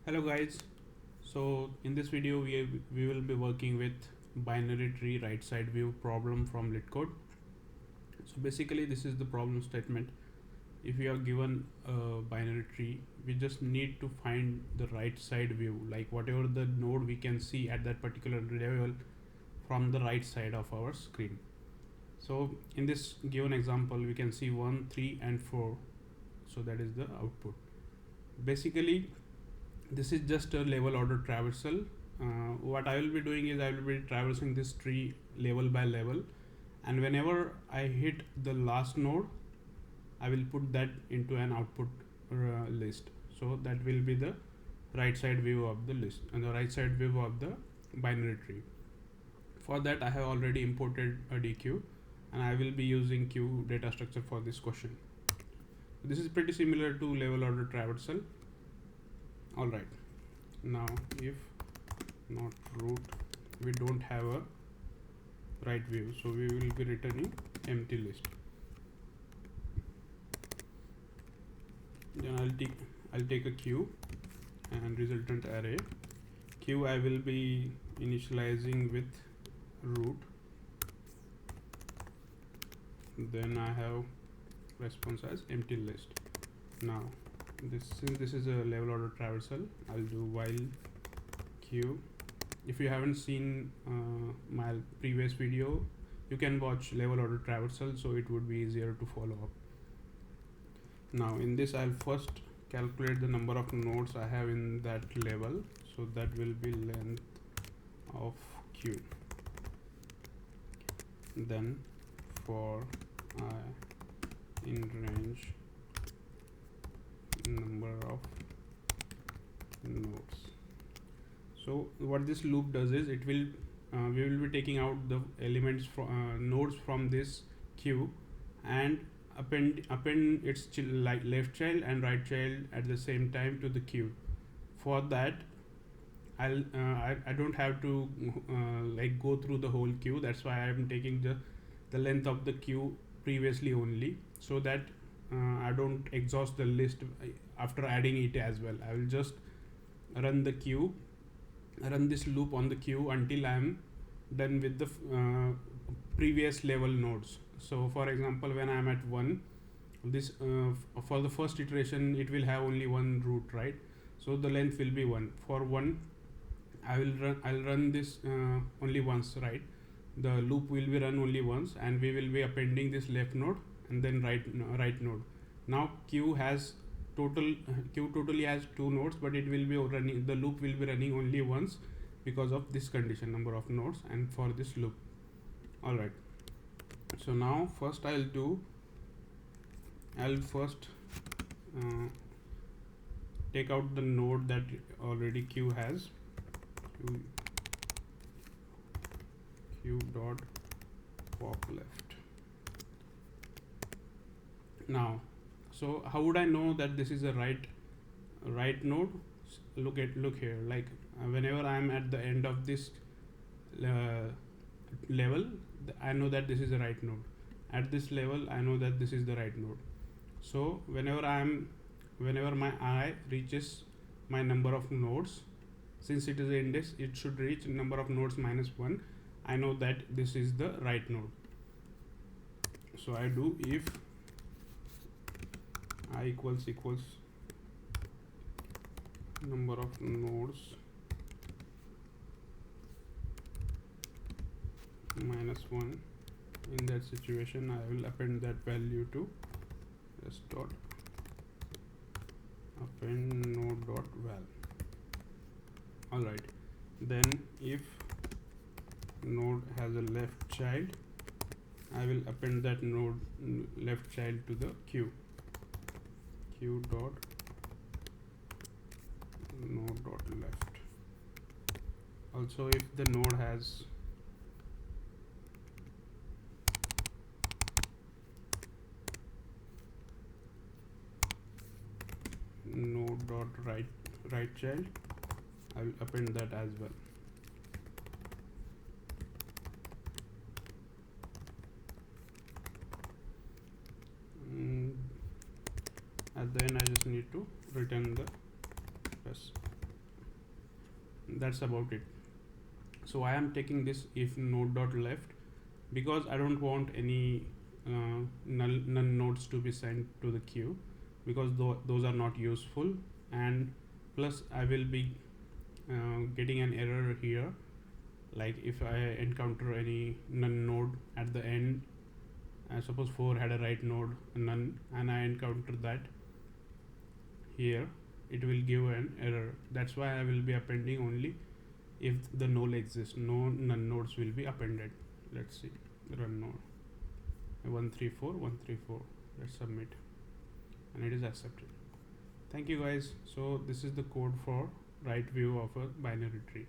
Hello guys, so in this video we will be working with binary tree right side view problem from Leetcode. So basically this is the problem statement. If we are given a binary tree, we just need to find the right side view, like whatever the node we can see at that particular level from the right side of our screen. So in this given example we can see 1, 3 and 4, so that is the output. Basically this is just a level order traversal. What I will be doing is I will be traversing this tree level by level, and whenever I hit the last node I will put that into an output list. So that will be the right side view of the list and the right side view of the binary tree. For that I have already imported a DQ and I will be using Q data structure for this question. This is pretty similar to level order traversal. Alright, now if not root, we don't have a right view, so we will be returning empty list. Then I'll take a queue and resultant array. Queue I will be initializing with root. Then I have response as empty list. Now since this is a level order traversal, I'll do while queue. If you haven't seen my previous video, you can watch level order traversal, so it would be easier to follow up. Now in this I'll first calculate the number of nodes I have in that level, so that will be length of queue. Then for I in range number of nodes. So what this loop does is it will we will be taking out the elements from nodes from this queue and append its like left child and right child at the same time to the queue. For that I don't have to like go through the whole queue. That's why I am taking the length of the queue previously only, so that I don't exhaust the list after adding it as well. I will just run the queue, run this loop on the queue until I am done with the previous level nodes. So for example, when I am at 1, this for the first iteration it will have only one root, right? So the length will be 1. For 1 I'll run this only once, right? The loop will be run only once and we will be appending this left node and then right node. Now queue totally has 2 nodes, but it will be running, the loop will be running only once because of this condition, number of nodes, and for this loop. Alright, so now first I'll first take out the node that already queue has. Queue dot pop left. Now, so how would I know that this is a right node? Look here, like whenever I am at the end of this level, I know that this is the right node. At this level I know that this is the right node. So whenever my I reaches my number of nodes, since it is an index, it should reach number of nodes minus 1. I know that this is the right node. So I do if I equals number of nodes minus 1. In that situation I will append that value to s dot append node dot val. Alright, then if node has a left child, I will append that node left child to the queue dot node dot left. Also if the node has node dot right child, I will append that as well. At the end I just need to return the res that's about it. So I am taking this if node dot left because I don't want any none nodes to be sent to the queue, because those are not useful, and plus I will be getting an error here, like if I encounter any none node at the end. I suppose 4 had a right node none, and I encounter that here, it will give an error. That's why I will be appending only if the null exists. No none nodes will be appended. Let's see, run node 134 134. Let's submit, and it is accepted. Thank you guys. So this is the code for right view of a binary tree.